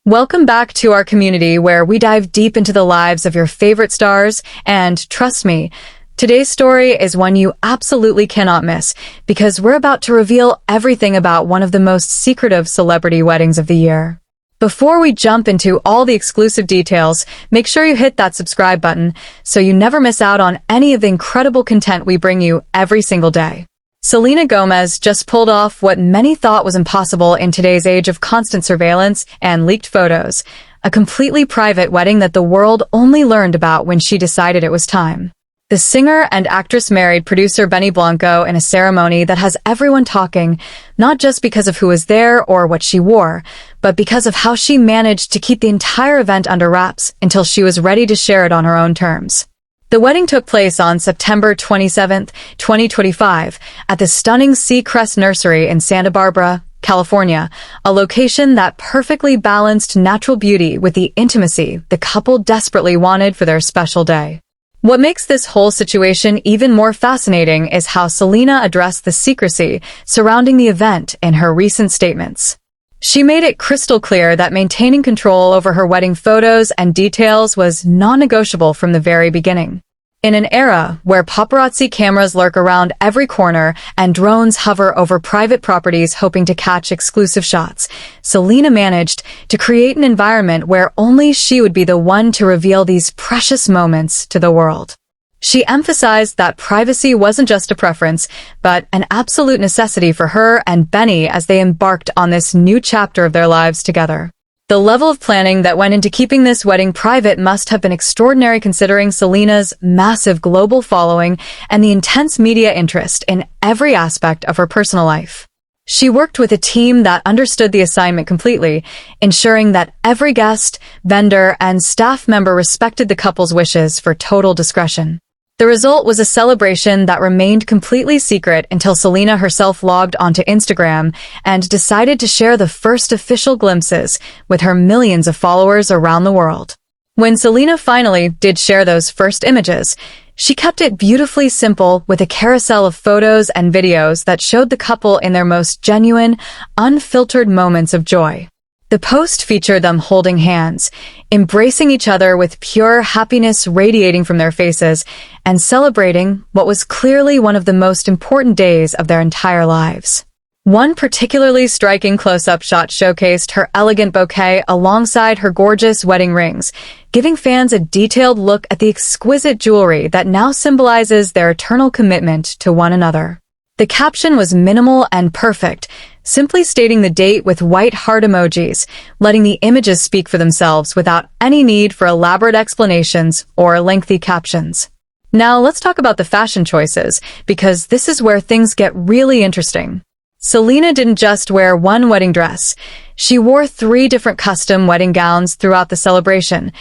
Welcome back to our community where we dive deep into the lives of your favorite stars, and trust me, today's story is one you absolutely cannot miss because we're about to reveal everything about one of the most secretive celebrity weddings of the year. Before we jump into all the exclusive details, make sure you hit that subscribe button so you never miss out on any of the incredible content we bring you every single day. Selena Gomez just pulled off what many thought was impossible in today's age of constant surveillance and leaked photos, a completely private wedding that the world only learned about when she decided it was time. The singer and actress married producer Benny Blanco in a ceremony that has everyone talking, not just because of who was there or what she wore, but because of how she managed to keep the entire event under wraps until she was ready to share it on her own terms. The wedding took place on September 27, 2025, at the stunning Seacrest Nursery in Santa Barbara, California, a location that perfectly balanced natural beauty with the intimacy the couple desperately wanted for their special day. What makes this whole situation even more fascinating is how Selena addressed the secrecy surrounding the event in her recent statements. She made it crystal clear that maintaining control over her wedding photos and details was non-negotiable from the very beginning. In an era where paparazzi cameras lurk around every corner and drones hover over private properties hoping to catch exclusive shots, Selena managed to create an environment where only she would be the one to reveal these precious moments to the world. She emphasized that privacy wasn't just a preference, but an absolute necessity for her and Benny as they embarked on this new chapter of their lives together. The level of planning that went into keeping this wedding private must have been extraordinary considering Selena's massive global following and the intense media interest in every aspect of her personal life. She worked with a team that understood the assignment completely, ensuring that every guest, vendor, and staff member respected the couple's wishes for total discretion. The result was a celebration that remained completely secret until Selena herself logged onto Instagram and decided to share the first official glimpses with her millions of followers around the world. When Selena finally did share those first images, she kept it beautifully simple with a carousel of photos and videos that showed the couple in their most genuine, unfiltered moments of joy. The post featured them holding hands, embracing each other with pure happiness radiating from their faces, and celebrating what was clearly one of the most important days of their entire lives. One particularly striking close-up shot showcased her elegant bouquet alongside her gorgeous wedding rings, giving fans a detailed look at the exquisite jewelry that now symbolizes their eternal commitment to one another. The caption was minimal and perfect, simply stating the date with white heart emojis, letting the images speak for themselves without any need for elaborate explanations or lengthy captions. Now let's talk about the fashion choices, because this is where things get really interesting. Selena didn't just wear one wedding dress. She wore 3 different custom wedding gowns throughout the celebration,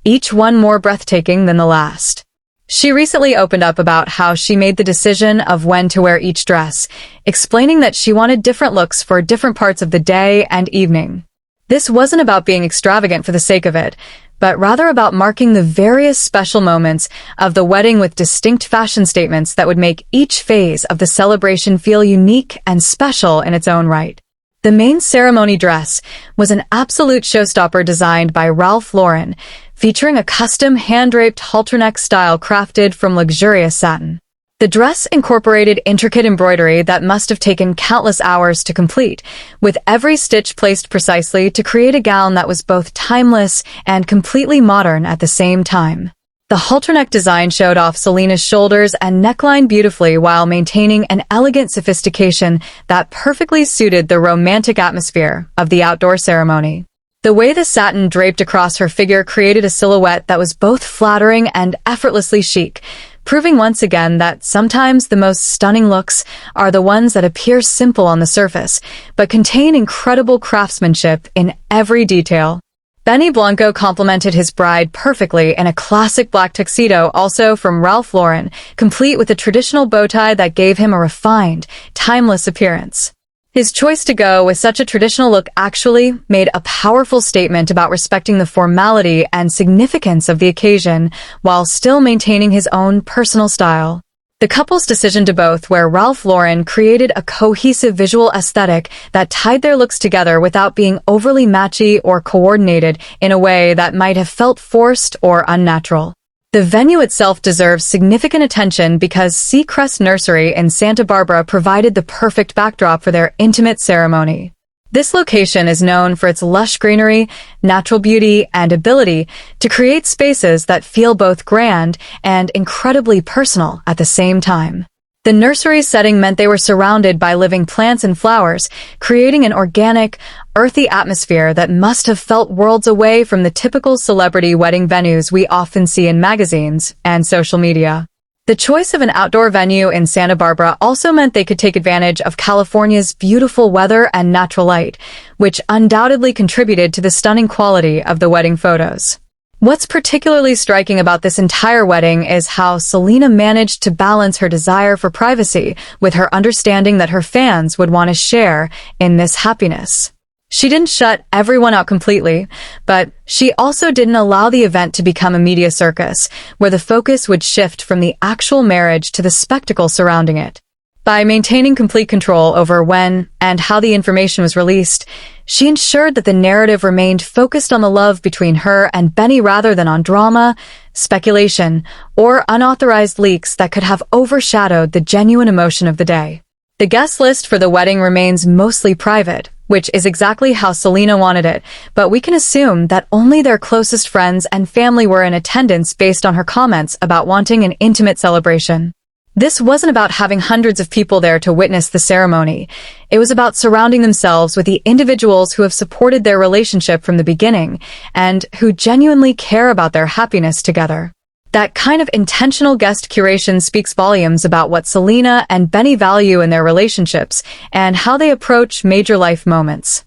each one more breathtaking than the last. She recently opened up about how she made the decision of when to wear each dress, explaining that she wanted different looks for different parts of the day and evening. This wasn't about being extravagant for the sake of it, but rather about marking the various special moments of the wedding with distinct fashion statements that would make each phase of the celebration feel unique and special in its own right. The main ceremony dress was an absolute showstopper designed by Ralph Lauren, featuring a custom hand-draped halterneck style crafted from luxurious satin. The dress incorporated intricate embroidery that must have taken countless hours to complete, with every stitch placed precisely to create a gown that was both timeless and completely modern at the same time. The halterneck design showed off Selena's shoulders and neckline beautifully while maintaining an elegant sophistication that perfectly suited the romantic atmosphere of the outdoor ceremony. The way the satin draped across her figure created a silhouette that was both flattering and effortlessly chic, proving once again that sometimes the most stunning looks are the ones that appear simple on the surface, but contain incredible craftsmanship in every detail. Benny Blanco complimented his bride perfectly in a classic black tuxedo, also from Ralph Lauren, complete with a traditional bow tie that gave him a refined, timeless appearance. His choice to go with such a traditional look actually made a powerful statement about respecting the formality and significance of the occasion while still maintaining his own personal style. The couple's decision to both wear Ralph Lauren created a cohesive visual aesthetic that tied their looks together without being overly matchy or coordinated in a way that might have felt forced or unnatural. The venue itself deserves significant attention because Seacrest Nursery in Santa Barbara provided the perfect backdrop for their intimate ceremony. This location is known for its lush greenery, natural beauty, and ability to create spaces that feel both grand and incredibly personal at the same time. The nursery's setting meant they were surrounded by living plants and flowers, creating an organic, earthy atmosphere that must have felt worlds away from the typical celebrity wedding venues we often see in magazines and social media. The choice of an outdoor venue in Santa Barbara also meant they could take advantage of California's beautiful weather and natural light, which undoubtedly contributed to the stunning quality of the wedding photos. What's particularly striking about this entire wedding is how Selena managed to balance her desire for privacy with her understanding that her fans would want to share in this happiness. She didn't shut everyone out completely, but she also didn't allow the event to become a media circus, where the focus would shift from the actual marriage to the spectacle surrounding it. By maintaining complete control over when and how the information was released, she ensured that the narrative remained focused on the love between her and Benny rather than on drama, speculation, or unauthorized leaks that could have overshadowed the genuine emotion of the day. The guest list for the wedding remains mostly private, which is exactly how Selena wanted it, but we can assume that only their closest friends and family were in attendance based on her comments about wanting an intimate celebration. This wasn't about having hundreds of people there to witness the ceremony. It was about surrounding themselves with the individuals who have supported their relationship from the beginning and who genuinely care about their happiness together. That kind of intentional guest curation speaks volumes about what Selena and Benny value in their relationships and how they approach major life moments.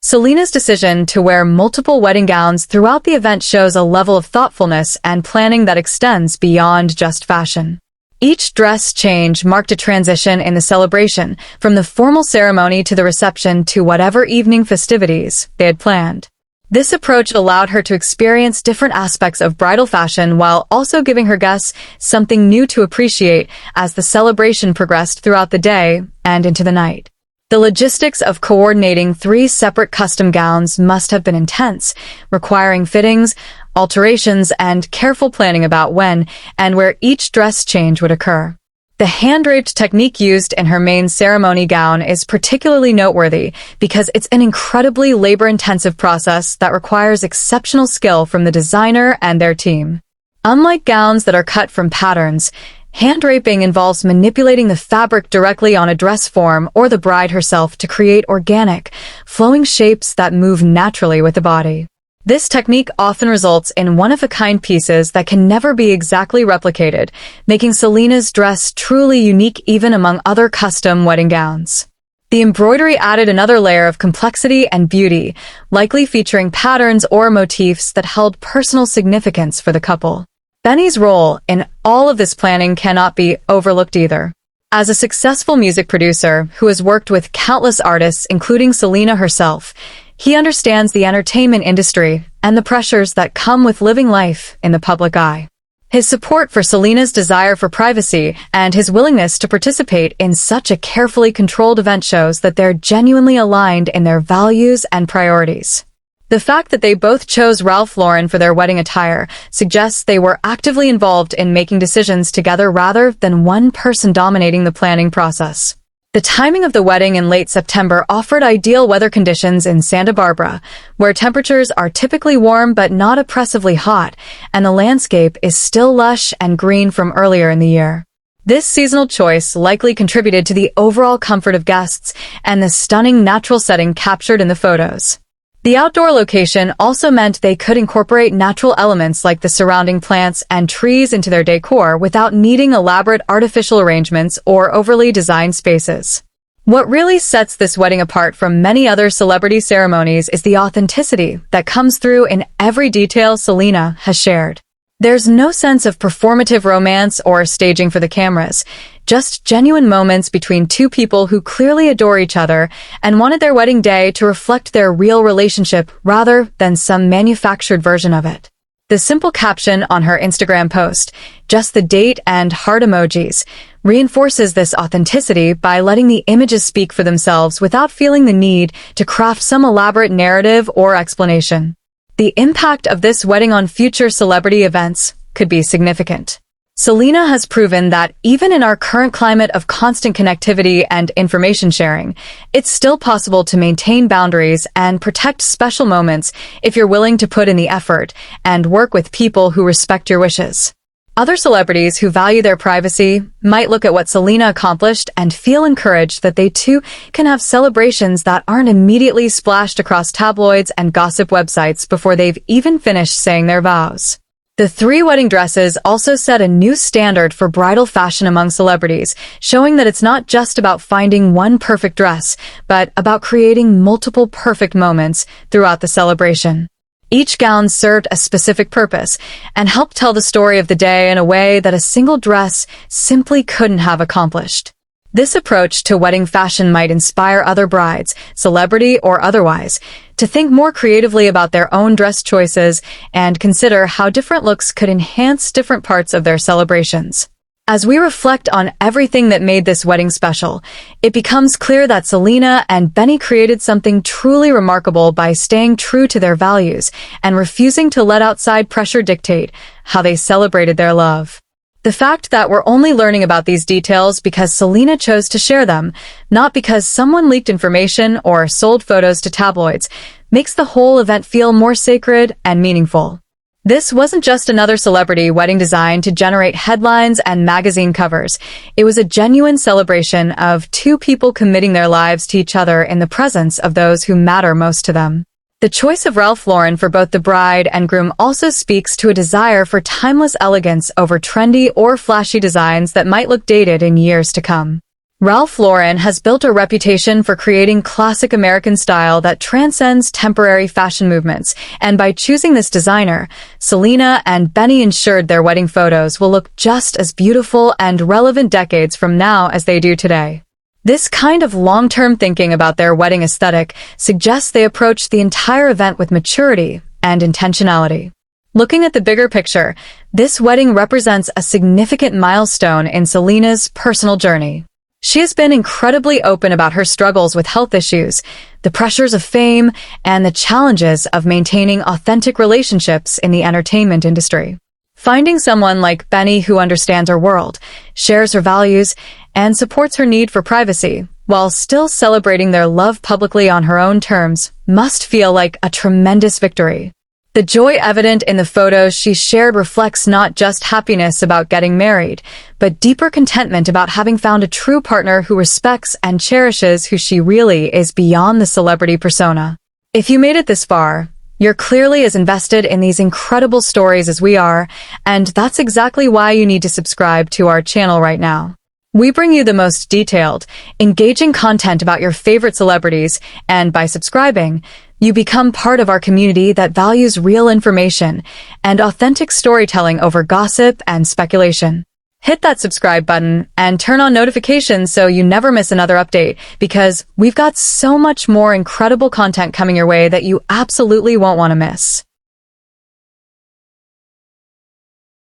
Selena's decision to wear multiple wedding gowns throughout the event shows a level of thoughtfulness and planning that extends beyond just fashion. Each dress change marked a transition in the celebration, from the formal ceremony to the reception to whatever evening festivities they had planned. This approach allowed her to experience different aspects of bridal fashion while also giving her guests something new to appreciate as the celebration progressed throughout the day and into the night. The logistics of coordinating 3 separate custom gowns must have been intense, requiring fittings, alterations, and careful planning about when and where each dress change would occur. The hand-draped technique used in her main ceremony gown is particularly noteworthy because it's an incredibly labor-intensive process that requires exceptional skill from the designer and their team. Unlike gowns that are cut from patterns, hand-draping involves manipulating the fabric directly on a dress form or the bride herself to create organic, flowing shapes that move naturally with the body. This technique often results in one-of-a-kind pieces that can never be exactly replicated, making Selena's dress truly unique even among other custom wedding gowns. The embroidery added another layer of complexity and beauty, likely featuring patterns or motifs that held personal significance for the couple. Benny's role in all of this planning cannot be overlooked either. As a successful music producer who has worked with countless artists, including Selena herself, he understands the entertainment industry and the pressures that come with living life in the public eye. His support for Selena's desire for privacy and his willingness to participate in such a carefully controlled event shows that they're genuinely aligned in their values and priorities. The fact that they both chose Ralph Lauren for their wedding attire suggests they were actively involved in making decisions together rather than one person dominating the planning process. The timing of the wedding in late September offered ideal weather conditions in Santa Barbara, where temperatures are typically warm but not oppressively hot, and the landscape is still lush and green from earlier in the year. This seasonal choice likely contributed to the overall comfort of guests and the stunning natural setting captured in the photos. The outdoor location also meant they could incorporate natural elements like the surrounding plants and trees into their decor without needing elaborate artificial arrangements or overly designed spaces. What really sets this wedding apart from many other celebrity ceremonies is the authenticity that comes through in every detail Selena has shared. There's no sense of performative romance or staging for the cameras, just genuine moments between two people who clearly adore each other and wanted their wedding day to reflect their real relationship rather than some manufactured version of it. The simple caption on her Instagram post, just the date and heart emojis, reinforces this authenticity by letting the images speak for themselves without feeling the need to craft some elaborate narrative or explanation. The impact of this wedding on future celebrity events could be significant. Selena has proven that even in our current climate of constant connectivity and information sharing, it's still possible to maintain boundaries and protect special moments if you're willing to put in the effort and work with people who respect your wishes. Other celebrities who value their privacy might look at what Selena accomplished and feel encouraged that they too can have celebrations that aren't immediately splashed across tabloids and gossip websites before they've even finished saying their vows. The 3 wedding dresses also set a new standard for bridal fashion among celebrities, showing that it's not just about finding one perfect dress, but about creating multiple perfect moments throughout the celebration. Each gown served a specific purpose and helped tell the story of the day in a way that a single dress simply couldn't have accomplished. This approach to wedding fashion might inspire other brides, celebrity or otherwise, to think more creatively about their own dress choices and consider how different looks could enhance different parts of their celebrations. As we reflect on everything that made this wedding special, it becomes clear that Selena and Benny created something truly remarkable by staying true to their values and refusing to let outside pressure dictate how they celebrated their love. The fact that we're only learning about these details because Selena chose to share them, not because someone leaked information or sold photos to tabloids, makes the whole event feel more sacred and meaningful. This wasn't just another celebrity wedding designed to generate headlines and magazine covers. It was a genuine celebration of 2 people committing their lives to each other in the presence of those who matter most to them. The choice of Ralph Lauren for both the bride and groom also speaks to a desire for timeless elegance over trendy or flashy designs that might look dated in years to come. Ralph Lauren has built a reputation for creating classic American style that transcends temporary fashion movements, and by choosing this designer, Selena and Benny ensured their wedding photos will look just as beautiful and relevant decades from now as they do today. This kind of long-term thinking about their wedding aesthetic suggests they approach the entire event with maturity and intentionality. Looking at the bigger picture, this wedding represents a significant milestone in Selena's personal journey. She has been incredibly open about her struggles with health issues, the pressures of fame, and the challenges of maintaining authentic relationships in the entertainment industry. Finding someone like Benny who understands her world, shares her values, and supports her need for privacy, while still celebrating their love publicly on her own terms, must feel like a tremendous victory. The joy evident in the photos she shared reflects not just happiness about getting married, but deeper contentment about having found a true partner who respects and cherishes who she really is beyond the celebrity persona. If you made it this far, you're clearly as invested in these incredible stories as we are, and that's exactly why you need to subscribe to our channel right now. We bring you the most detailed, engaging content about your favorite celebrities, and by subscribing, you become part of our community that values real information and authentic storytelling over gossip and speculation. Hit that subscribe button and turn on notifications so you never miss another update, because we've got so much more incredible content coming your way that you absolutely won't want to miss.